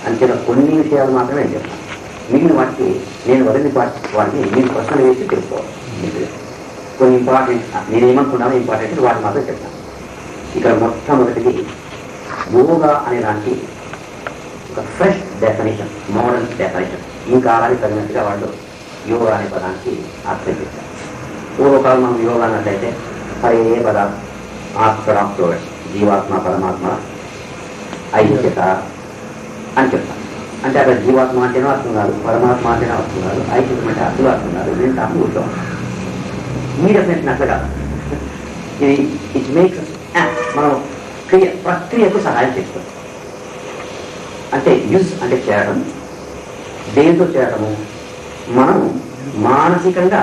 అంతే కొన్ని విషయాలు మాత్రమే నేను చెప్తాను. మిగిలిన వాటికి నేను వదిలిన వాటికి మీరు ప్రశ్నలు వేసి తెలుసుకోవాలి. కొన్ని ఇంపార్టెంట్ నేనేమనుకున్నానో ఇంపార్టెంట్ వాటి మాత్రం చెప్తాను. ఇక్కడ మొట్టమొదటిది యోగా అనే దానికి ఒక ఫ్రెష్ డెఫినేషన్, మోడర్న్ డెఫినేషన్. ఈ కాలానికి తగినట్టుగా వాళ్ళు యోగా అనే పదానికి అర్థం చేశారు. పూర్వకాలం మనం యోగా అన్నట్లయితే హరే పద ఆత్మరాప్తో జీవాత్మ పరమాత్మ ఐక్యత అని చెప్తాం. అంటే అక్కడ జీవాత్మ అంటేనే అర్థం కాదు, పరమాత్మ అంటేనే అర్థం కాదు, ఐక్యత అంటే అర్థం అర్థం కాదు, రెండు అర్థం కూర్చోం. ఈ డెఫినేషన్ అట్లా కాదు. ఇది ఇట్ మేక్స్ మనం ప్రక్రియకు సహాయం చేస్తుంది. అంటే యూజ్ అంటే చేయడం, దేంతో చేయడము, మనం మానసికంగా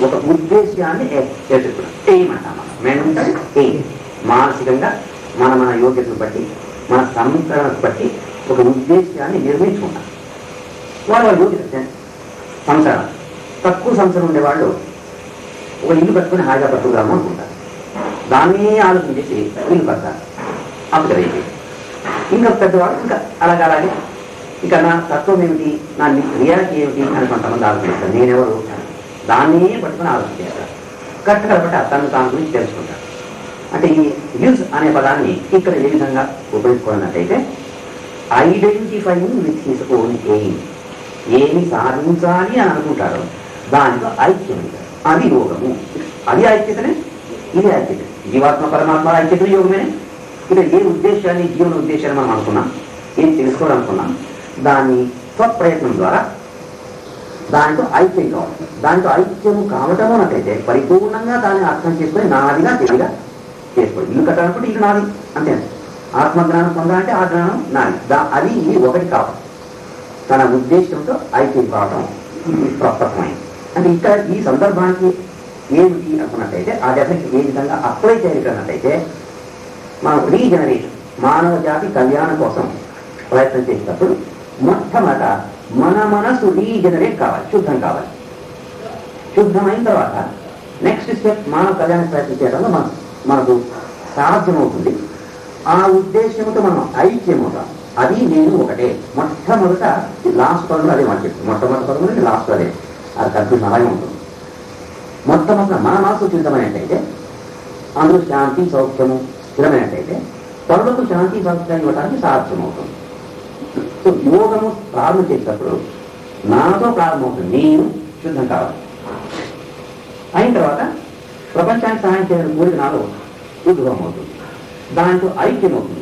ఒక ఉద్దేశాన్ని ఏర్పడుతున్నాం. ఎయిమ్ అంటాం మనం. Mental aim. మానసికంగా మన యోగ్యతను బట్టి, మన సంస్కరణకు బట్టి ఒక ఉద్దేశాన్ని నిర్మించుకుంటాం. వాళ్ళ యోగ్యత సంసారం తక్కువ సంవత్సరం ఉండేవాళ్ళు ఒక ఇల్లు కట్టుకుని హాయిగా పట్టుకురాము అనుకుంటారు. దాన్ని ఆలోచన చేసి ఇల్లు కడతారు. అప్పుడు ఇంకా పెద్దవాళ్ళు ఇంకా అలాగే ఇంకా నా తత్వం ఏమిటి, నా రియాలిటీ ఏమిటి అని కొంతమంది ఆలోచిస్తారు. నేనెవరు దాన్ని పట్టుకుని ఆలోచించారు. కట్టగలబట్టి తను దాని గురించి తెలుసుకుంటారు. అంటే ఈ యూజ్ అనే పదాన్ని ఇక్కడ ఏ విధంగా ఉపయోగించుకున్నట్టయితే identifying with his own aim, ఏమి సాధించాలి అని అనుకుంటారో దానితో ఐక్యం. అది యోగము. అది ఐక్యతనే, ఇది ఐక్యత. జీవాత్మ పరమాత్మ ఐక్యత యోగమేనే. ఇక్కడ ఏ ఉద్దేశాన్ని, జీవన ఉద్దేశాన్ని మనం అనుకున్నాం, ఏం తెలుసుకోవాలనుకున్నాం, దాన్ని స్వప్రయత్నం ద్వారా దానితో ఐక్యం కావాలి. దాంతో ఐక్యము కావటం అన్నట్టయితే పరిపూర్ణంగా దాన్ని అర్థం చేసుకుని నాదిగా తెలివిగా చేసుకోవాలి. ఇల్లు కట్టాలనుకుంటే ఇల్లు నాది అంతే. ఆత్మజ్ఞానం పొందాలంటే ఆ జ్ఞానం నాది. అది ఒకటి కావాలి. తన ఉద్దేశంతో ఐక్యం కావటం ప్రప్రథమైంది. అంటే ఇక్కడ ఈ సందర్భానికి ఏమిటి అనుకున్నట్టయితే ఆ డెఫినేషన్ ఏ విధంగా అప్లై చేయాలన్నట్టయితే మనం రీజనరేషన్, మానవ జాతి కళ్యాణం కోసం ప్రయత్నం చేసినప్పుడు మొట్టమొదట మన మనసు రీజనరేట్ కావాలి, శుద్ధం కావాలి. శుద్ధమైన తర్వాత నెక్స్ట్ స్టెప్ మానవ కళ్యాణం ప్రయత్నం చేయడంలో మనకు సాధ్యమవుతుంది. ఆ ఉద్దేశంతో మనం ఐక్యమవుతాం. అది నేను ఒకటే. మొట్టమొదట లాస్ట్ పదం అదే మాట చెప్తాను. మొట్టమొదటి పదం అంటే లాస్ట్ అదే. అది కన్ఫ్యూజన్ అలాగే ఉంటుంది. మొట్టమొదట మన మనసు శుద్ధమైనట్టయితే అందులో శాంతి సౌఖ్యము స్థిరమైనట్టయితే పరులకు శాంతి సౌఖ్యాన్ని ఇవ్వడానికి సాధ్యమవుతుంది. సో యోగము ప్రారంభం చేసేటప్పుడు నాతో ప్రారంభమవుతుంది. నేను శుద్ధం కావాలి. అయిన తర్వాత ప్రపంచానికి సహాయం చేయాలని కోరిక నాలో ఉద్భవం అవుతుంది. దాంతో ఐక్యమవుతుంది.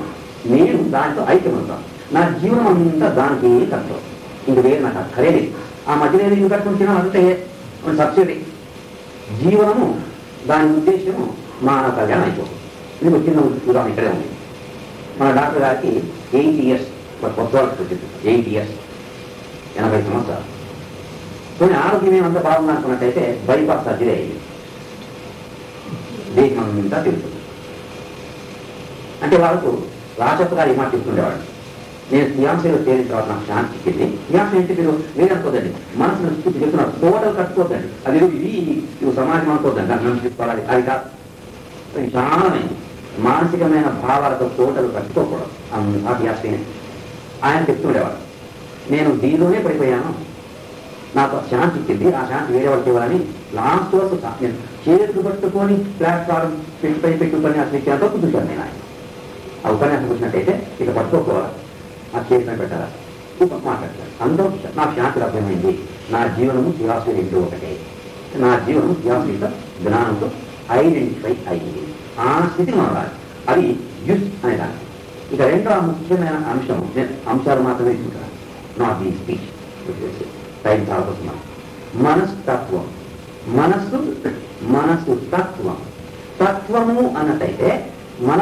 నేను దాంతో ఐక్యమవుతాను. నా జీవనం అంతా దానికి కష్టం. ఇంక వేరే నాకు అక్కర్లేదు. ఆ మధ్యలో ఇల్లు కట్టుకుని తిన అంతే సబ్సిడీ. జీవనము దాని ఉద్దేశము మానవ కళ్యాణం అయిపోతుంది. ఇది వచ్చిన ఉదాహరణ ఇక్కడే ఉంది. మన డాక్టర్ గారికి 8 years కొత్త వాళ్ళకి వచ్చింది. 8 years 80 సంవత్సరాలు. కొన్ని ఆరోగ్యం ఏమంతా బాగుంది అనుకున్నట్టయితే బైపాస్ సర్జరీ అయ్యింది. దేశం అంతా తెలుస్తుంది. అంటే వాళ్ళకు రాజప్ప గారు ఏమాట చెప్తుండేవాడు. నేను ధ్యాంశలో చేరిన తర్వాత నాకు శాంతి ఇచ్చింది. ధ్యాంశం ఏంటి మీరు వేరనుకోదండి, మనసును స్థితి చెప్తున్నారు. టోటల్ కట్టుకోవద్దండి. అది ఇవి సమాజం అనుకోవద్దండి. దాన్ని మనం తీసుకోవాలి. అది కాదు, విశాలమైంది మానసికమైన భావాలతో టోటల్ కట్టుకోకూడదు. ఆ ధ్యాసనే ఆయన చెప్తుండేవాడు. నేను దీనిలోనే పడిపోయాను, నాకు శాంతి ఇచ్చింది. ఆ శాంతి వేరే వాళ్ళకి ఇవ్వాలని లాస్ట్ వరకు నేను చేతులు పట్టుకొని ప్లాట్ఫారం పెట్టుకొని అసలు ఇచ్చేంత వరకు చూశాను. నేను ఆయన ఆ ఉపన్యాసం వచ్చినట్టయితే ఇక పట్టుకోవాలి, ఆ చేతిని పెట్టాలా, మాట్లాడతారు. అందరూ నాకు శాంతి లభ్యమైంది. నా జీవనము ధ్యాస రెండు ఒకటే. నా జీవనము ధ్యాస జ్ఞానంతో ఐడెంటిఫై అయింది. ఆ స్థితిని మనం అది యూజ్ అనేదాన్ని. ఇక రెండో ముఖ్యమైన అంశాలు మాత్రమే చూడాలి. నాట్ ది స్పీచ్ టైం చాలా వస్తున్నాం. మనస్తత్వం. మనస్సు తత్వం. తత్వము అన్నట్టయితే మన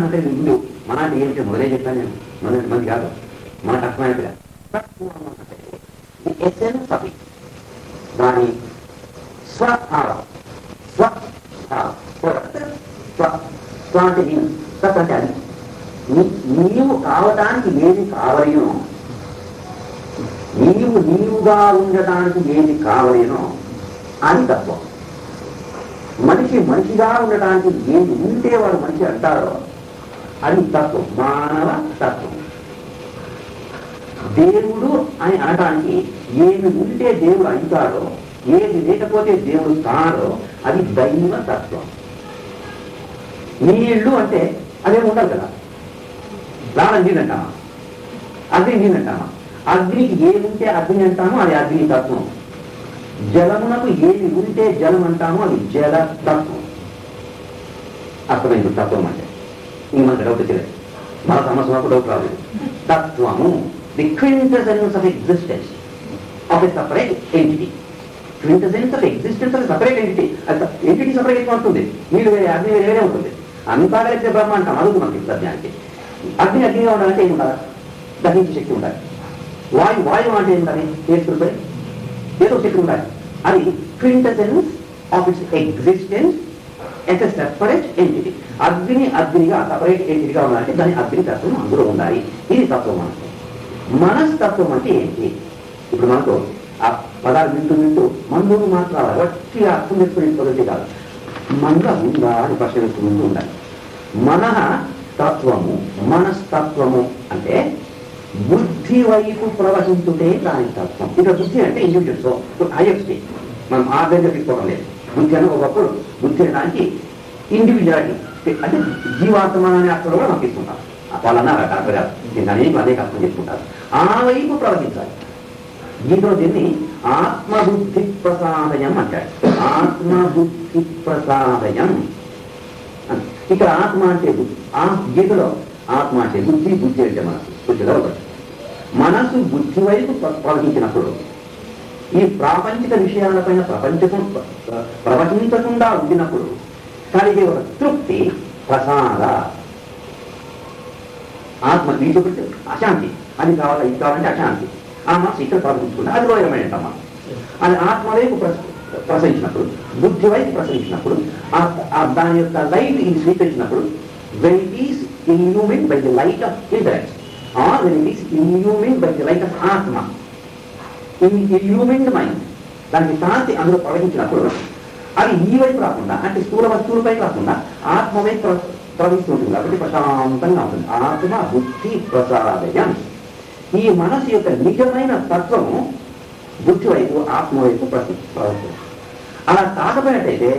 అంటే ముందు మన అంటే ఏమిటి మొదలే చెప్పాను నేను. మంది కాదు, మనకు అర్థమైనట్టుగా తత్వం అన్నట్టయితే ది ఎసెన్స్ ఆఫ్ ఇట్. దాని స్వభావం. అంటే తత్ అంటే అది నీవు కావటానికి ఏది కావలేనో, నీవుగా ఉండటానికి ఏది కావలేనో అది తత్వం. మనిషిగా ఉండటానికి ఏది ఉంటే వాడు మనిషి అంటారో అది తత్వం, మానవ తత్వం. దేవుడు అని అనడానికి ఏమి ఉంటే దేవుడు అంటాడో, ఏది లేకపోతే దేవుడు కాడో అది దైవ తత్వం. నీళ్లు అంటే అదే ఉండాలి కదా. రాళ్ళ నీళ్ళు అంటామా, అగ్ని నీళ్ళు అంటామా? అగ్నికి ఏది ఉంటే అగ్ని అంటామో అది అగ్ని తత్వం. జలమునకు ఏది ఉంటే జలం అంటామో అది జల తత్వం. అర్థమైంది తత్వం అంటే. ఇంక మనకు డౌట్ వచ్చింది, మన సమస్య డౌట్ రాలేదు. తత్వము the quintessence of existence of a separate entity. Quintessence of existence of separate entity. Entity separate ఎక్కువ ఉంటుంది, నీళ్ళు వేరే అగ్ని వేరే ఉంటుంది. అంతా కలిస్తే బ్రహ్మ అంటాం. అడుగు మనకి సత్యానికి. అగ్ని అగ్నిగా ఉండాలంటే ఏమి ఉండాలి? దహించే శక్తి ఉండాలి. వాయువు అంటే ఏమి ఉండాలి? ఏర్పడిపోయి ఏదో శక్తి ఉండాలి. అది quintessence of its existence as a separate entity. అగ్నిగా సపరేట్ ఎంటిటీగా ఉండాలంటే దాని అగ్ని తత్వం అందులో ఉండాలి. ఇది తత్వం. మనకు మనస్తత్వం అంటే ఏంటి? ఇప్పుడు మనకు ఆ పదాలు వింటూ మందులు మాత్రాలు వచ్చి అర్థం చేసుకునే కాదు. మంద ఉందా అని ప్రశ్న వేసుకుంటూ ఉండాలి. మనః తత్వము, మనస్తత్వము అంటే బుద్ధి వైపు ప్రవహించుటే దాని తత్వం. ఇక్కడ బుద్ధి అంటే ఇండివిజువల్స్ హైయర్ స్టేజ్. మనం ఆర్గనైజర్ తీసుకోవడం లేదు. బుద్ధి అని ఒకప్పుడు బుద్ధి అనడానికి ఇండివిజువాలిటీ అంటే జీవాత్మని అర్థంలో కూడా మనం తీసుకుంటాం. వాళ్ళన్నారు డాక్టర్ గారు దీన్ని అనేక అర్థం చేసుకుంటారు. ఆ వైపు ప్రవహించాలి. దీంట్లో దీన్ని ఆత్మబుద్ధి ప్రసాదయం అంటాడు. ఆత్మబుద్ధి ప్రసాదయం. ఇక్కడ ఆత్మ అంటే బుద్ధి. ఆ గీతలో ఆత్మ అంటే బుద్ధి, బుద్ధి అంటే మనసు. బుద్ధిలో ఒకటి. మనసు బుద్ధి వైపు ప్రవహించినప్పుడు ఈ ప్రాపంచిక విషయాలపైన ప్రవహించకుండా ఉండినప్పుడు కలిగే ఒక తృప్తి, ప్రసాద. ఆత్మ వీటి అశాంతి, అది కావాలి ఇది కావాలంటే అశాంతి. ఆ మనసు ఇక్కడ ప్రవహించుకుంటే అది లోయరమైన మనం. అది ఆత్మ వైపు ప్రసరించినప్పుడు, బుద్ధి వైపు ప్రసరించినప్పుడు, దాని యొక్క లైట్ ఇది స్వీకరించినప్పుడు, when it is illumined by the light of intellect or when it is illumined by the light of atma, in illumined mind, దానికి శాంతి అందులో ప్రవహించినప్పుడు అది ఈ వైపు రాకుండా, అంటే స్థూల వస్తువులపై రాకుండా ఆత్మ వైపు ప్రవహిస్తూ ఉంటుంది. కాబట్టి ప్రశాంతంగా ఉంటుంది. ఆత్మ బుద్ధి ప్రసాదయం. ఈ మనసు యొక్క నిజమైన తత్వము బుద్ధి వైపు, ఆత్మ వైపు ప్రవహిస్తుంది. అలా కాకపోయినట్టయితే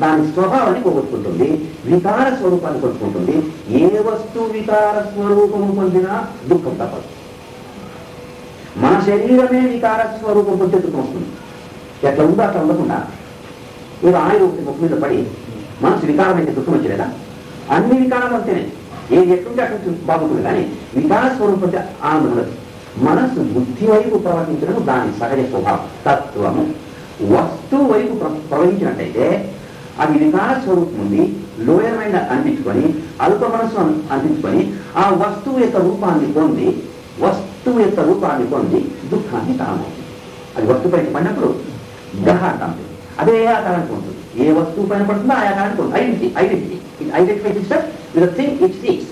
దాని స్వభావాన్ని పోగొట్టుకుంటుంది, వికార స్వరూపాన్ని కొట్టుకుంటుంది. ఏ వస్తువు వికార స్వరూపము పొందినా దుఃఖం తప్పదు. మన శరీరమే వికార స్వరూపం పొందే దుఃఖం వస్తుంది. ఎట్లా ఉందో అట్లా ఉండకుండా ఏదో ఆయన ముఖం మీద పడి మనసు వికారమైతే దుఃఖం వచ్చేదా? అన్ని వికారాలు అంతేనే. ఏది ఎట్లుంటే అట్లా బాగుంటుంది, కానీ వికార స్వరూపం ఆనందం ఉండదు. మనస్సు బుద్ధి వైపు ప్రవహించడం దాని సహజ స్వభావం, తత్వము. వస్తువు వైపు ప్రవహించినట్టయితే అది వికార స్వరూపం ఉంది, లోయర్ మైండ్ అనిపించుకొని, అల్ప మనస్సు అనిపించుకొని, ఆ వస్తువు యొక్క రూపాన్ని పొంది దుఃఖాన్ని కారణమవుతుంది. అది వస్తువు పైన పడినప్పుడు గ్రహ అంటాం. అదే ఆకారానికి ఉంటుంది. ఏ వస్తువు పైన పడుతుందో ఆ ఆకారానికి ఉంటుంది. Identify system with thing it seeks.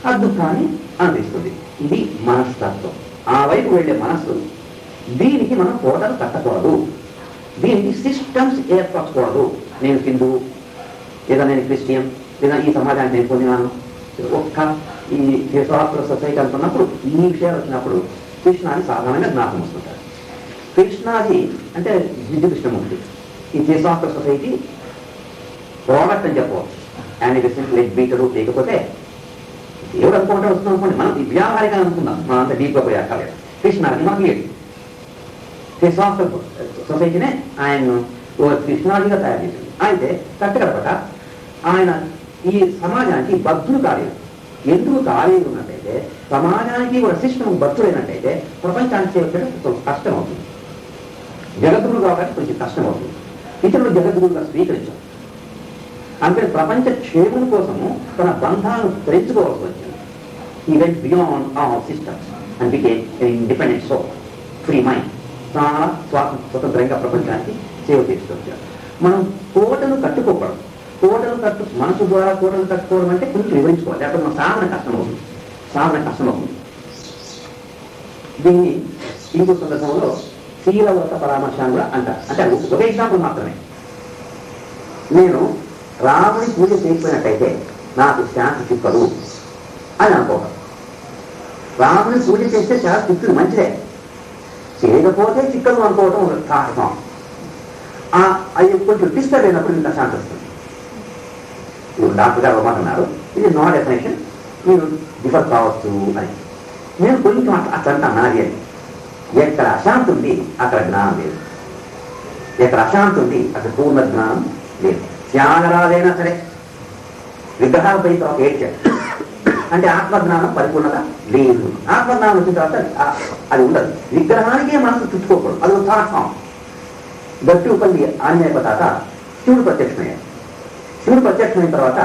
ఆ దుఃఖాన్ని అనుభవిస్తుంది. ఇది మనస్తత్వం. ఆ వైపు వెళ్ళే మనస్సు. దీనికి మనం కోటలు కట్టకూడదు, దీనికి సిస్టమ్స్ ఏర్పరచకూడదు. నేను హిందూ, లేదా నేను క్రిస్టియన్, లేదా ఈ సమాజాన్ని నేను పొందినాను. ఒక్క ఈ థియోసాఫికల్ సొసైటీ అనుకున్నప్పుడు ఈ విషయాలు వచ్చినప్పుడు కృష్ణాది సాధారణంగా జ్ఞాపకం వస్తుంటారు. కృష్ణాది అంటే జిడ్డు కృష్ణమూర్తి. ఈ థియోసాఫికల్ సొసైటీ ప్రోడక్ట్ అని చెప్పవచ్చు. యానివర్సరీ లెగ్ బీటరు లేకపోతే దేవుడు అనుకుంటే వస్తుంది అనుకోండి. మనం ఈ వ్యాపారిగా అనుకుందాం, మనం అంత డీప్గా పోయి అక్కర్లేదు. కృష్ణాది మాకు లేదు. థియోసాఫికల్ సొసైటీనే ఆయన కృష్ణాదిగా తయారు చేసింది. అయితే కట్టగడపట ఆయన ఈ సమాజానికి బద్ధులు కాలేదు. ఎందుకు కాలేదు ఉన్నట్టయితే సమాజానికి ఒక సిస్టమ్ బద్ధులైనట్టయితే ప్రపంచానికి చేయడం కష్టం అవుతుంది. జగద్గురు కాబట్టి కొంచెం కష్టం అవుతుంది. ఇతరులు జగద్గురుగా స్వీకరించారు. అందుకని ప్రపంచ క్షేమం కోసము తన బంధాలను తెరించుకోవాల్సి వచ్చింది. ఈ went beyond all systems and became independent soul, free mind. చాలా స్వతంత్రంగా ప్రపంచానికి సేవ చేస్తూ వచ్చారు. మనం కోటలు కట్టుకోకూడదు. మనసు ద్వారా కోటలు కట్టుకోవడం అంటే కొంచెం వివరించుకోవాలి, లేకపోతే మన సాధన కష్టమవుతుంది. దీన్ని ఇంకో సందర్భంలో శీలవ్రత పరామర్శాన్ని కూడా అంటారు. అంటే ఒక ఎగ్జాంపుల్ మాత్రమే. నేను రాముడి పూజ చేయకపోయినట్టయితే నాకు శాంతి చిక్కదు అని అనుకోవాలి. రాముని పూజ చేస్తే చాలా చిక్కులు మంచిదే, చేయకపోతే చిక్కలు అనుకోవటం సాహసం. అది కొంచెం డిస్టర్బ్ అయినప్పుడు ఇంకా శాంతి వస్తుంది. ఇప్పుడు డాక్టర్ గారు అన్నారు ఇది నో డెఫినేషన్, మీరు డిఫర్ కావచ్చు అని. నేను కొంచెం అట్లా అంటాను నాది అని. ఎక్కడ అశాంతి ఉంది అక్కడ జ్ఞానం లేదు, ఎక్కడ అశాంతి ఉంది అక్కడ పూర్ణ జ్ఞానం లేదు. త్యాగరాజైనా సరే విగ్రహాల పై తర్వాత ఏడ్చాడు అంటే ఆత్మజ్ఞానం పరిపూర్ణత లేదు. ఆత్మజ్ఞానం వచ్చిన తర్వాత అది ఉండదు. విగ్రహానికే మనసు చుట్టుకోకూడదు, అది ఒక సాహసం. గట్టి ఉపల్లి ఆంజనేయ తాత శివుడు ప్రత్యక్షమయ్యాడు. శివుడు ప్రత్యక్షమైన తర్వాత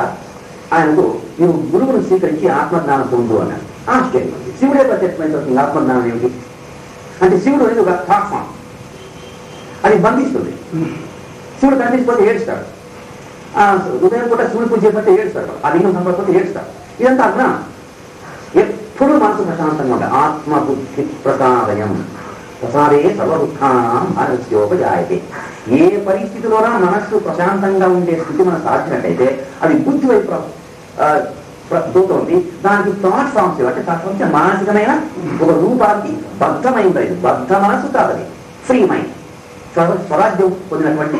ఆయనకు నువ్వు గురువును స్వీకరించి ఆత్మజ్ఞానం పొందు అన్నాడు. ఆశ్చర్యం. శివుడే ప్రత్యక్షమైన తర్వాత ఆత్మజ్ఞానం ఏమిటి అంటే శివుడు అనేది ఒక సాహసం, అది బంధిస్తుంది. శివుడు కనిపించకపోతే ఏడుస్తాడు. ఉదయం పూట శివుడు పూజ చేయకపోతే ఏడుస్తాడు, ఆ లింగం సంపకపోతే ఏడుస్తాడు. ఇదంతా అజ్ఞానం. ఎప్పుడు మనసు ప్రశాంతంగా ఉండాలి. ఆత్మబుద్ధి ప్రసాదయం ప్రసాదే సర్వదుఃఖానం అనస్యోపజాయతే. ఏ పరిస్థితిలోనా మనస్సు ప్రశాంతంగా ఉండే స్థితి మనకు సాధించినట్టయితే అది బుద్ధి వైపు పోతుంది. దానికి థాట్ ఫామ్స్ అంటే తత్వంశ మానసికమైన ఒక రూపానికి బద్ధమై ఉంటుంది. బద్ధ మనస్సు కాదు, ఫ్రీ మైండ్, స్వరాజ్యం పొందినటువంటి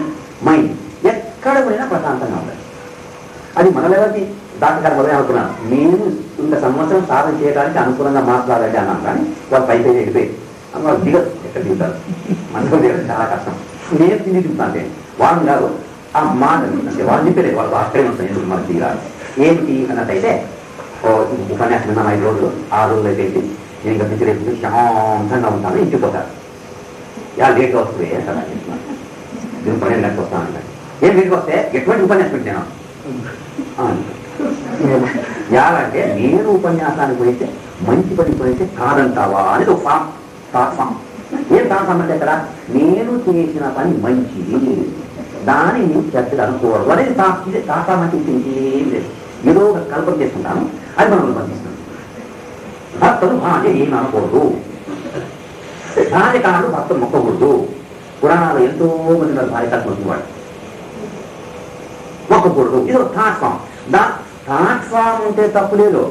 మైండ్ ఎక్కడ పోయినా ప్రశాంతంగా ఉంటుంది. అది మనలెవరికి డాక్టర్ గారు మొదలై అనుకున్నాను, నేను ఇంత సంవత్సరం సాధన చేయడానికి అనుకూలంగా మాట్లాడాలి అన్నాను. కానీ వాళ్ళు పైకి వెళ్ళిపోయి వాళ్ళు దిగరు, ఎక్కడ దిగుతారు, మనకు దిగడం చాలా కష్టం. నేను తిండి తింటాను వాళ్ళు కాదు. ఆ మాట అంటే వాళ్ళు చెప్పేది వాళ్ళు అక్కడే ఉంటాను, ఎందుకు మనకు దిగాలి ఏమిటి అన్నట్టయితే ఉపన్యాసం విన్నాం 5 రోజులు 6 రోజులు అయితే నేను ఇంకా పిచ్చి రేపు శాంతంగా ఉంటాను, ఇంటికి పోతాను. లేట్గా వస్తుంది కదా దీని 12 గంటలకు వస్తాను. ఏం లేట్గా వస్తే ఎటువంటి ఉపన్యాసం పెట్టాను అంటే నేను ఉపన్యాసానికి పోయితే మంచి పని పోయితే కాదంటావా అనేది ఒక ప్లాట్ఫామ్. ఏం ప్లాట్ఫామ్ అంటే ఇక్కడ నేను చేసిన పని మంచిది, దాన్ని నేను చర్చలు అనుకోవడం అనేది ప్లాట్ఫామ్ అంటే ఇంకేం లేదు. ఏదో ఒక కల్పన చేసుకుంటాను, అది మనం బంధిస్తాం. భక్తులు భార్య ఏమి అనకూడదు, భార్యకారుడు భక్తులు మొక్కకూడదు. పురాణాలు ఎంతో మంది భార్య కల్పన వాడు మొక్కకూడదు. ఇది ఒక ప్లాట్ఫామ్. ప్లాట్ఫామ్ ఉంటే తప్పు లేదు,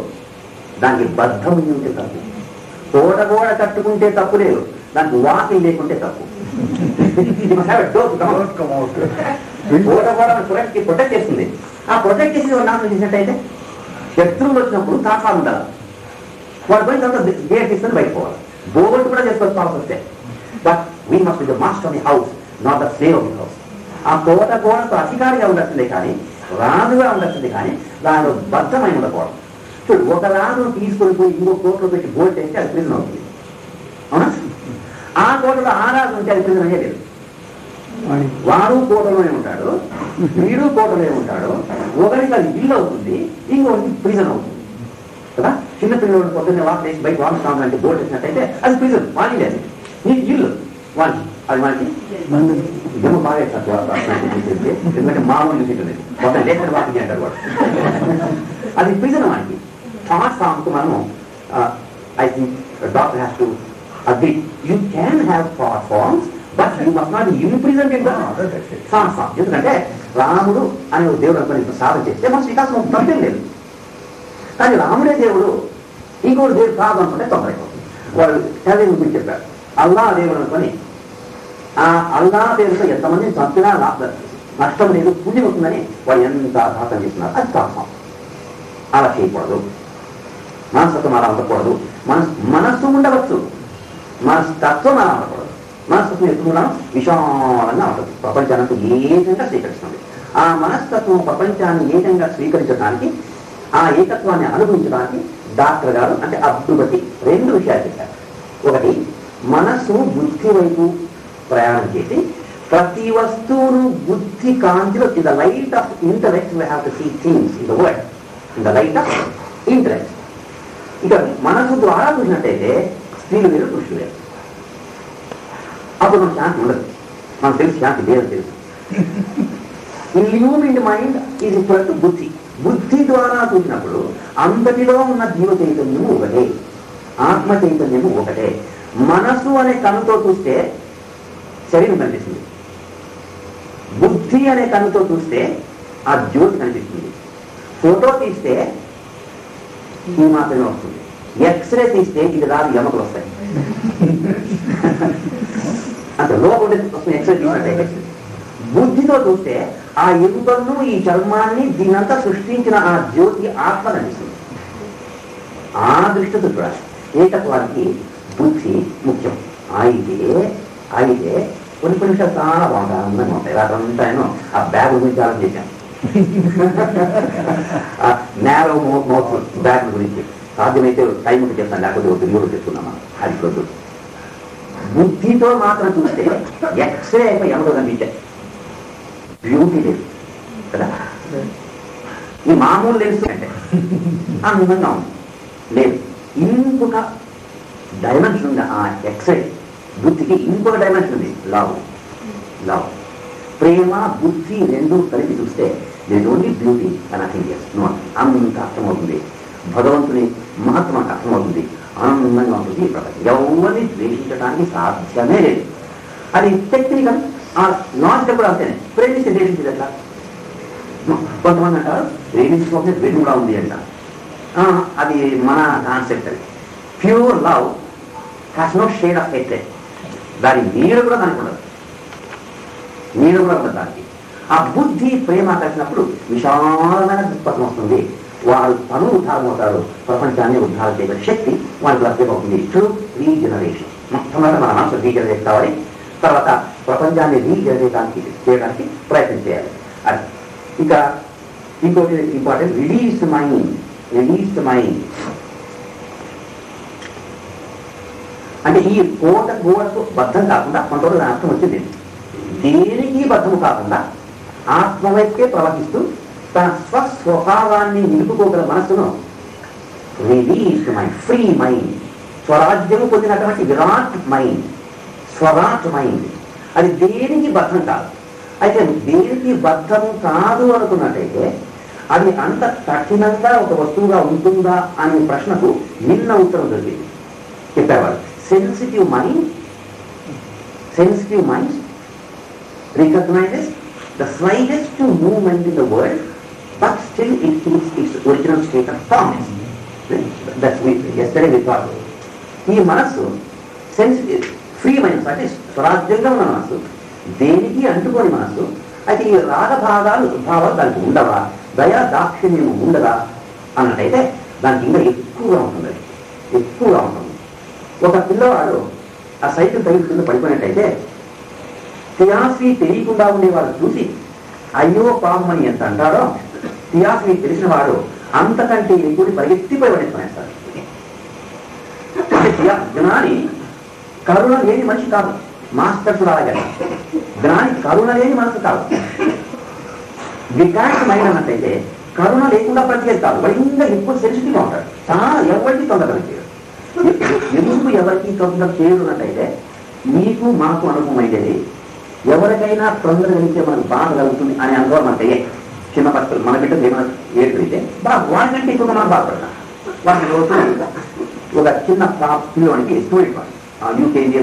దానికి బద్ధం ఉంటే తప్పు. తోట కట్టుకుంటే తప్పు లేదు, దానికి వాకింగ్ లేకుంటే తప్పు. తోట ప్రొటెక్ట్ చేస్తుంది. ఆ ప్రొటెక్ట్ చేసి నాశనం చేసినట్టయితే శత్రువులు వచ్చినప్పుడు ప్లాట్ఫామ్ ఉండాలి. వాడు పోయిన తర్వాత గేట్ తీసుకొని బయటపోవాలి. బోగొట్టు కూడా చేసుకోవాల్సి వస్తే. But we must be the master of the house, not the slave of the house. ఆ తోటతో అధికారిగా ఉండాల్సిందే కానీ రాజుగా ఉండాల్సిందే కానీ దానిలో బద్ధమై ఉండకూడదు. చూడు, ఒక రాజును తీసుకొని పోయి ఇంకో కోట్లో పెట్టి బోల్ట్ వేస్తే అది ప్రిజన్ అవుతుంది, అవునా? ఆ కోటలో ఆ రాజు ఉంటే అది ప్రిజన్ అయ్యేది. వాడు కోటలోనే ఉంటాడు, వీడు కోటలోనే ఉంటాడు. ఒకరికి అది ఇల్లు అవుతుంది, ఇంకొకరికి ప్రిజన్ అవుతుంది కదా. చిన్న పిల్లలు పొద్దున్నే వాక్ చేసి బయట వాక్ కావాలంటే బోల్ట్ వేసినట్టయితే అది ప్రిజన్, వాడి లేదు, నీ ఇల్లు వాడికి. అది వాడికి జమ బాగా ఎందుకంటే మామూలు చూసింటుంది మొత్తం లేఖన వాకి అంటారు వాడు. అది ప్రిజన్ వాడికి. ప్లాట్ఫామ్కు మనము I think doctor has to agree. You can have platforms but you must not imprison in the platform. ఎందుకంటే రాముడు అనే దేవుడు అనుకుని సాధన చేస్తే మన శ్రీకాసం తప్పేం లేదు. కానీ రాముడే దేవుడు, ఇంకోటి దేవుడు కాదు అనుకుంటే తొందరైపోతుంది. వాళ్ళు చదివి గురించి చెప్పారు. అల్లా దేవుడు అనుకొని ఆ అల్లా దేవుడితో ఎంతమందిని చంపినా నష్టం లేదు, పుణ్యం అవుతుందని వాళ్ళు ఎంత సాధన చేస్తున్నారు. అది ప్లాట్ఫామ్. అలా చేయకూడదు, మనస్తత్వం అలా ఉండకూడదు. మనస్సు ఉండవచ్చు, మనస్తత్వం అలా ఉండకూడదు. మనస్తత్వం ఎప్పుడు కూడా విశాలంగా ఉంటుంది, ప్రపంచానికి ఏకంగా స్వీకరిస్తుంది. ఆ మనస్తత్వం ప్రపంచాన్ని ఏకంగా స్వీకరించడానికి, ఆ ఏకత్వాన్ని అనుభవించడానికి డాక్టర్ గారు అంటే అద్భుతి 2 విషయాలు చెప్పారు. ఒకటి, మనస్సు బుద్ధి వైపు ప్రయాణం చేసి ప్రతి వస్తువును బుద్ధి కాంతిలో in the light of intellect we have to see things in the world in the light of intellect. ఇక మనసు ద్వారా చూసినట్టయితే స్త్రీలు వేరు పురుషులు వేరు. అప్పుడు మనకు శాంతి ఉండదు. మనకు తెలుసు శాంతి లేదని తెలుసు. Illumined mind is equal to బుద్ధి. బుద్ధి ద్వారా చూసినప్పుడు అంతటిలో ఉన్న జీవ చైతన్యము ఒకటే, ఆత్మ చైతన్యము ఒకటే. మనసు అనే కన్నుతో చూస్తే శరీరం కనిపిస్తుంది, బుద్ధి అనే కన్నుతో చూస్తే ఆ జ్యోతి కనిపిస్తుంది. ఫోటో తీస్తే ఈ మాత్రమే వస్తుంది, ఎక్స్రే తీస్తే ఇది రాదు, ఎముకలు వస్తాయి. అంటే లోపల ఎక్స్రే తీసినట్టయితే బుద్ధితో చూస్తే ఆ ఎముకలను ఈ చర్మాన్ని దీనంతా సృష్టించిన ఆ జ్యోతి ఆత్మ కనిపిస్తుంది. ఆ దృష్టితో చూడాలి. ఏకత్వానికి బుద్ధి ముఖ్యం. అయితే కొన్ని విషయాలు చాలా బాగుంటాయి, అందంగా ఉంటాయి. రాత్రంతా నేను ఆ బ్యాగ్ గురించి ఆలోచన చేశాను. నేరో మౌత్ బ్యాగ్ గురించి సాధ్యమైతే టైం ఉంటే చెప్తాను, లేకపోతే ఒక వీడియో చెప్తున్నామా. అది కొద్దు బుద్ధితో మాత్రం చూస్తే ఎక్స్రే అయిపోయి ఎవరో కనిపించాయి, బ్యూటీ లేదు కదా. ఈ మామూలు లెన్స్ అంటే అందంగా ఉంది లేదు. ఇంకొక డైమెన్షన్ ఉంది ఆ ఎక్స్రే బుద్ధికి. ఇంకొక డైమెన్షన్ ఉంది, లవ్. ప్రేమ బుద్ధి రెండు కలిపి చూస్తే there only beauty and nothing else. అంత అర్థమవుతుంది, భగవంతుని మహత్వానికి అర్థమవుతుంది, ఆనందంగా ఉంటుంది ఈ ప్రపంచం. ఎవరిని ద్వేషించడానికి సాధ్యమే లేదు. అది టెక్నికల్ లాజికల్ కూడా అంతేనే. ప్రేమిస్తే ద్వేషించేది ఎట్లా? కొంతమంది అంటారు ప్రేమించుకోకపోతే ద్వేషం కూడా ఉంది అంట. అది మన కాన్సెప్ట్. అది pure love has no shade of hatred. దాని నీరు కూడా దానికి ఉండదు, నీరు కూడా ఉండదు దానికి. ఆ బుద్ధి ప్రేమ కలిసినప్పుడు విశాలమైన దృక్పథం వస్తుంది. వారు పనులు ఉద్ధారం అవుతారు, ప్రపంచాన్ని ఉద్ధారం చేయగల శక్తి వాళ్ళకి లభ్యమవుతుంది. Through regeneration. మొట్టమొదటి మన మనసు రీజనరేట్ కావాలి, తర్వాత ప్రపంచాన్ని రీజనరేట్ చేయడానికి ప్రయత్నం చేయాలి. అది ఇంకా ఇంకోటి ఇంపార్టెంట్, రిలీజ్ మైండ్. అంటే ఈ గోడకు బద్ధం కాకుండా కొంతవరకు అర్థం వచ్చింది. దేనికి బద్ధము కాకుండా ఆత్మ వైపే ప్రవహిస్తూ తన స్వస్వభావాన్ని నిలుపుకోగల మనస్సును రిలీజ్ మైండ్, ఫ్రీ మైండ్, స్వరాజ్యం పొందినటువంటి విరాట్ మైండ్, స్వరాట్ మైండ్. అది దేనికి బద్ధం కాదు. అయితే దేనికి బద్ధం కాదు అనుకున్నట్టయితే అది అంత కఠినంగా ఒక వస్తువుగా ఉంటుందా అనే ప్రశ్నకు నిన్న ఉత్తరం దొరికింది. చెప్పేవారు sensitive mind recognizes the slightest movement in the world, but still it keeps its original state of calmness. That's yesterday we thought. ఈ మనస్సు సెన్సిటివ్ ఫ్రీ మైండ్ అంటే స్వరాజ్యంగా ఉన్న మనస్సు, దేనికి అంటుకోని మనస్సు. అయితే ఈ భావాలు దానికి ఉండవా, దయా దాక్షిణ్యం ఉండదా అన్నట్టయితే దానికి ఇంకా ఎక్కువగా ఉంటుంది. ఒక పిల్లవాడు ఆ సైకిల్ తగిలి కింద పడిపోయినట్టయితే థియాసఫీ తెలియకుండా ఉండేవాడు చూసి అయ్యో పాపం అని ఎంత అంటాడో, థియాసఫీ తెలిసిన వాడు అంతకంటే ఎక్కువ పరిగెత్తిపోయి పడేస్తాడు. జ్ఞాని కరుణ లేని మనిషి కాదు, మాస్టర్స్ అలాగే. జ్ఞాని కరుణ లేని మనసు కాదు. డిటాచ్ మైండ్ అన్నట్టయితే కరుణ లేకుండా పరిగెత్తాడు. వాడు ఇంకా ఎక్కువ సెన్సిటివ్గా ఉంటాడు, చాలా ఎవరికి తొందరగా చేయడు. ఎందుకు ఎవరికి తొందర చేయడున్నట్టయితే మీకు మాకు అనుభవం అయ్యేది, ఎవరికైనా తొందర కలిగితే మనకు బాధ కలుగుతుంది అనే అనుభవం మనకు అయ్యే. చిన్న పక్షులు మన బిడ్డలు ఏమైనా ఏడుతుంటే వాడికంటే ఎక్కువగా మనం బాధపడతాం. వాడిని రోజు ఒక చిన్న పిల్లవాడికి స్టూడెంట్ వాడు యూకేజీ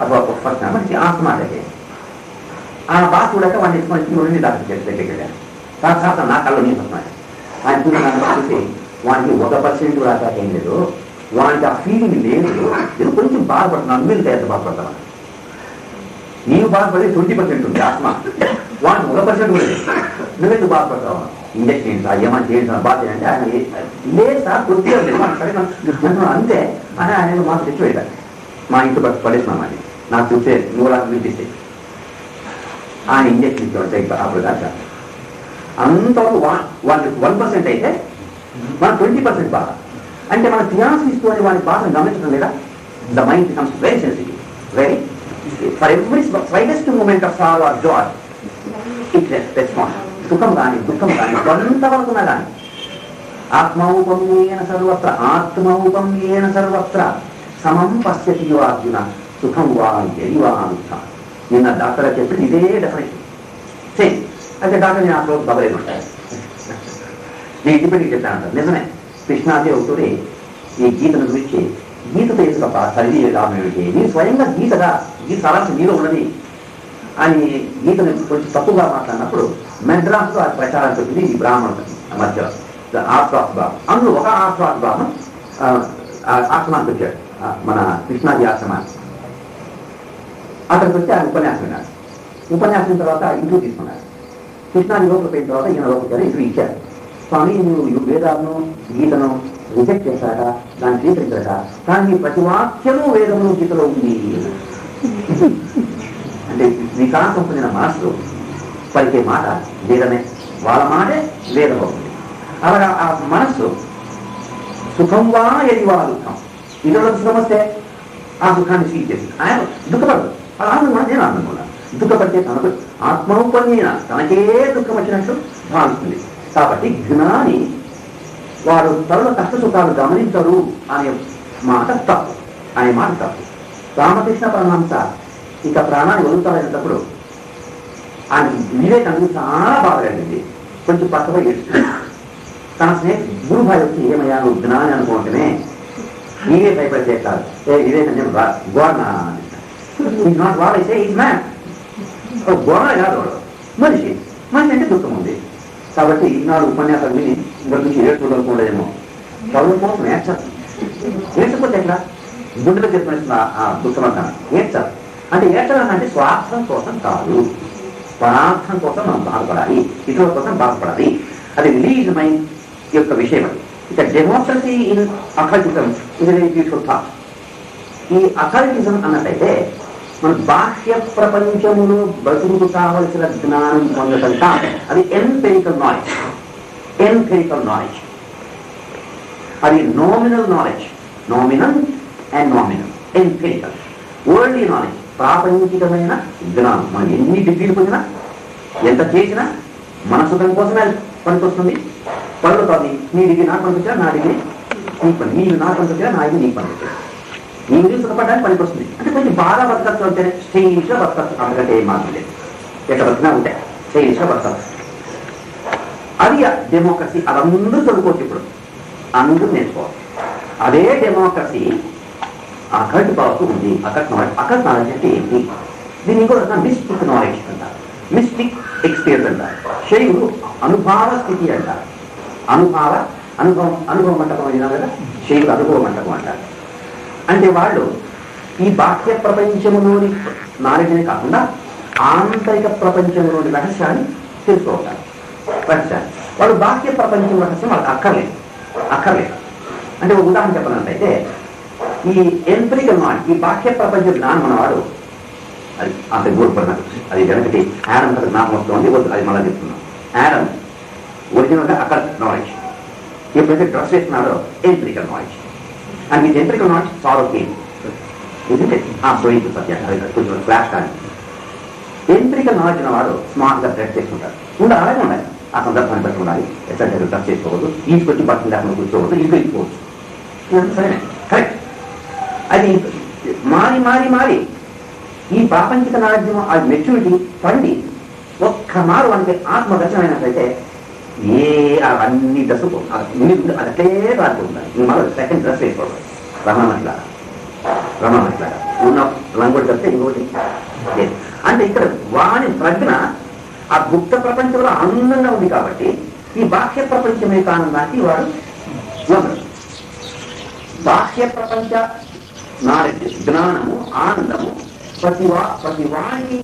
అథవా ఫస్ట్ మంచి ఆస్మాటే ఆ బాధ చూడక వాడిని తీసుకొని డాక్టర్ దగ్గర కాస్త నా కళ్ళు నేను వస్తున్నాను ఆయన చూసి వాడికి 1% కూడా ఏం లేదు, వాడికి ఆ ఫీలింగ్ లేదు. నేను కొంచెం బాధపడుతున్నాను, మీరు ఎంత బాధపడతాను. నీవు బాధపడే 20% ఉంది ఆత్మ, వాడికి 1% కూడా లేదు. నువ్వెందుకు బాధపడతావు? ఇంజక్షన్ ఏమని చేసిన బాధ అంటే ఆయన లేదు సార్ కొద్దిగా లేదు సరే అంతే అని ఆయన మాకు తెచ్చి వెళ్ళారు. మా ఇంట్లో పడేసినామని నాకు చూస్తే నువ్వు నాకు వినిపిస్తే ఆయన ఇంజక్షన్ ఇచ్చేవాడు అప్పుడు దాకా. అంతవరకు వాళ్ళకి 1% అయితే మన 20% బాధ. అంటే మన థియాసఫీ ఇస్తూ అని వాడి బాధను గమనించడం లేదా? The mind becomes very sensitive, very for every slightest moment of sorrow or joy it respond. సుఖం కానీ దుఃఖం కానీ కొంతవరకు ఉన్నా కానీ ఆత్మౌపమ్యేన సర్వత్ర సమం పశ్యతి అర్జున సుఖం వా ఎది వా దుఃఖం. నిన్న డాక్టర్ చెప్పి ఇదే డెఫినేషన్ సేమ్. అయితే డాక్టర్ నేను అసలు బబలేదు ఉంటాను, నేను ఇంటిపెట్టి చెప్పాను. నిజమే, కృష్ణాజీ ఒకటి ఈ గీతను గురించి గీతతో ఏది తప్ప చదివి రామేమిటి, నేను స్వయంగా గీత సారాంశం నీలో ఉన్నది అని గీతను కొంచెం తప్పుగా మాట్లాడినప్పుడు మెడ్రాస్లో అది ప్రచారం చెప్పింది ఈ బ్రాహ్మణ మధ్య ఆర్థాస్ భావం. అందులో ఒక ఆర్థాస్ భావం ఆశ్రమానికి వచ్చాడు, మన కృష్ణాది ఆశ్రమానికి. అక్కడికి వచ్చి ఆయన ఉపన్యాసం విన్నాడు. ఉపన్యాసం తర్వాత ఇంటర్వ్యూ తీసుకున్నాడు. కృష్ణాది లోపల పోయిన తర్వాత ఈయన లోపలికి ఇంటర్వ్యూ ఇచ్చారు. స్వామి, నువ్వు వేదాలను గీతను రిజెక్ట్ చేశాట, దాన్ని స్వీకరించాట, కానీ ప్రతి వాక్యము వేదమును గీతలో ఉంది. అంటే వికాసం పొందిన మనస్సు పలికే మాట వేదమే, వాళ్ళ మాటే వేదం అవుతుంది. అలాగా ఆ మనస్సు సుఖం వా ఎది వా దుఃఖం, ఇతరులకు సుఖం వస్తే ఆ దుఃఖాన్ని స్వీకరిస్తుంది. ఆయన దుఃఖపడదు, అలా ఆనందం నేను ఆనందం. దుఃఖపడితే తనకు ఆత్మరూపమైన తనకే దుఃఖం వచ్చినట్టు భావిస్తుంది. కాబట్టి జ్ఞాని వారు తరుల కష్ట సుఖాలు గమనించరు అనే మాట తప్పు, అనే మాట తప్పు. రామకృష్ణ పరమహంస ఇక ప్రాణాన్ని వదులుతారనేటప్పుడు ఆయన వివేకానికి చాలా బాగా కలిగింది. కొంచెం పక్కపై ఏడుస్తుంది. తన స్నేహితుడు గురుభాయ్ వచ్చి ఏమయ్యా నువ్వు జ్ఞాని అనుకుంటేనే నీవే భయపడితే కాదు, వివేకం గోడ నాట్ వాడు అయితే ఈ మ్యాన్ గోడ కాదు, వాడు మనిషి. మనిషి అంటే దుఃఖం ఉంది. కాబట్టి ఈనాడు ఉపన్యాసాలు విని ఇంకొక నుంచి ఏడ్చుకోలేదేమో, చదువు కోసం ఏడ్చాలి. ఏడ్చకపోతే ఎట్లా గుండెలో చెప్పిన ఆ దుఃఖం అంటాను. ఏడ్చాలి అంటే ఏడ్చాలంటే స్వార్థం కోసం కాదు, పరార్థం కోసం మనం బాధపడాలి, ఇతరుల కోసం బాధపడాలి. అది రిలీజమై యొక్క విషయం. అది ఇక డెమోక్రసీ ఇన్ అకల్టిజం ఇది వెరీ బ్యూటిఫుల్ థాట్. ఈ అకల్టిజం అన్నట్టయితే మన బాహ్య ప్రపంచములో బతుకు కావలసిన జ్ఞానం పొందటం కాదు, అది ఎంపెరికల్ నాలెడ్జ్. ఎంపెరికల్ నాలెడ్జ్ అది nominal knowledge, nominal and nominal. Empirical worldly knowledge, ప్రాపంచికమైన జ్ఞానం. మనం ఎన్ని డిగ్రీలు పొందినా ఎంత చేసినా మన సుఖం కోసమే పనికొస్తుంది. పనులు కాదు, నీ డిగ్రీ నాకు పనికొచ్చినా నా డిగ్రీ నీకు పని, నీవు నాకు పనికొచ్చినా నా ఇది నీకు పనికొచ్చినా నీ గురించి సుఖపడడానికి పనికొస్తుంది. అంటే కొంచెం బాగా బతకచ్చు అంటే స్టైలిష్గా బతకచ్చు, అంతకంటే ఏం మాత్రం లేదు. ఎక్కడ బతికినా ఉంటాయి స్టైలిష్గా బతకచ్చు. అది డెమోక్రసీ. అదందరూ చదువుకోవచ్చు, ఇప్పుడు అందరూ నేర్చుకోవాలి. అదే డెమోక్రసీ అకల్ట్ పవర్కు ఉంది. Occult knowledge. అకల్ట్ నాలెడ్జ్ అంటే ఏంటి? దీన్ని ఇంకో రకంగా మిస్టిక్ నాలెడ్జ్ అంటారు, మిస్టిక్ ఎక్స్పీరియన్స్ అంటారు, శైవులు అనుభవ స్థితి అంటారు. అనుభవం మంటకం అయినా కదా శైవులు అనుభవ మంటకం అంటారు. అంటే వాళ్ళు ఈ బాహ్య ప్రపంచంలోని నాలెడ్జ్నే కాకుండా ఆంతరిక ప్రపంచంలోని రహస్యాన్ని తెలుసుకోవాలి. రహస్యాన్ని వాళ్ళు బాహ్య ప్రపంచం రహస్యం వాళ్ళకి అక్కర్లేదు. అంటే ఒక ఉదాహరణ చెప్పాలంటే ఈ ఎంపెరికల్ నాలెడ్జ్, ఈ బాహ్య ప్రపంచ జ్ఞానం మనవాడు అది అంత గోల్పడినట్టు అది వెనకటి యాడమ్ కదా జ్ఞాపకం వస్తుంది. అది మళ్ళీ చెప్తున్నాం. యాడమ్ ఒరిజినల్గా అక్కడ నాలెడ్జ్. ఎప్పుడైతే డ్రెస్ వేస్తున్నాడో ఎంపెరికల్ నాలెడ్జ్. అండ్ ఈ ఎంపెరికల్ నాలెడ్జ్ సాల్వ్ గేమ్ ఇది పోయింది సత్యం. అది కొంచెం ఫ్లాష్ కానీ ఎంపెరికల్ నాలెడ్జ్ ఉన్నవాడు స్మార్ట్గా డ్రెస్ చేసుకుంటారు. అలాగే ఉండాలి, ఆ సందర్భాన్ని బట్టి ఉండాలి. ఎట్లా డ్రెస్ చేసుకోవద్దు, ఇంటికొచ్చి బట్టలు లేకుండా కూర్చోవద్దు, ఇంట్లో ఇచ్చుకోవచ్చు. సరే కరెక్ట్. అది మారి ఈ ప్రాపంచిక నాలెడ్జ్ ఆ మెచ్యూరిటీ పండి ఒక్కమారు మనకి ఆత్మదర్శనమైనట్లయితే అన్ని డ్రెస్ అది అట్లే రాకపోతుంది. మరో సెకండ్ డ్రెస్ వేసుకోవాలి. రమణమట్లాగా ఉన్న లంగోటి తప్పితే ఇంకోటి లేదు. అంటే ఇక్కడ వాని ప్రజ్ఞ ఆ గుప్త ప్రపంచంలో ఆనందంగా ఉంది కాబట్టి ఈ బాహ్య ప్రపంచమే కానందానికి వాడు వదలడు. బాహ్య ప్రపంచ నాలెడ్జ్, జ్ఞానము, ఆనందము ప్రతి వాణి